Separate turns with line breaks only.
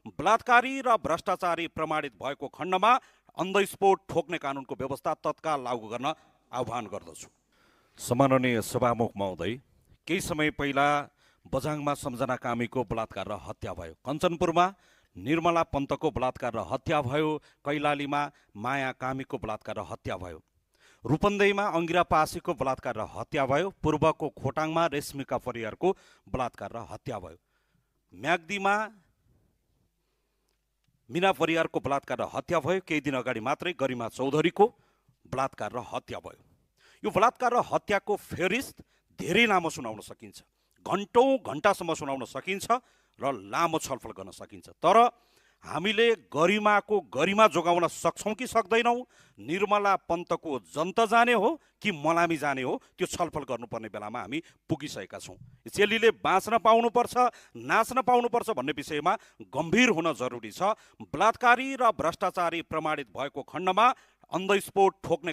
बलात्कारी र भ्रष्टाचारी प्रमाणित भएको खण्डमा अन द स्पोट ठोक्ने कानुनको व्यवस्था तत्काल लागू गर्न आह्वान गर्दछु। सम्माननीय सभामुख महोदय, केही समय पहिला बझाङमा सम्झना कामीको बलात्कार र हत्या भयो, कञ्चनपुरमा निर्मला पन्तको बलात्कार र हत्या भयो, कैलालीमा माया कामीको बलात्कार र हत्या भयो, रूपन्देहीमा अङ्गिरा पासीको बलात्कार र हत्या भयो, पूर्वको खोटाङमा रेशमिका परियारको बलात्कार र हत्या भयो, म्याग्दीमा मिना परियारको बलात्कार र हत्या भयो, केही दिन अगाडि मात्रै गरिमा चौधरीको बलात्कार र हत्या भयो। यो बलात्कार र हत्याको फेरिस्त धेरै लामो सुनाउन सकिन्छ, घन्टौँ घन्टासम्म सुनाउन सकिन्छ र लामो छलफल गर्न सकिन्छ। तर हामीले गरिमाको गरिमा जोगाउन सक्छौँ कि सक्दैनौँ, निर्मला पन्तको जन्त जाने हो कि मलामी जाने हो, त्यो छलफल गर्नुपर्ने बेलामा हामी पुगिसकेका छौँ। चेलीले बाँच्न पाउनुपर्छ, नाच्न पाउनुपर्छ भन्ने विषयमा गम्भीर हुन जरुरी छ। बलात्कारी र भ्रष्टाचारी प्रमाणित भएको खण्डमा अन द स्पोट ठोक्ने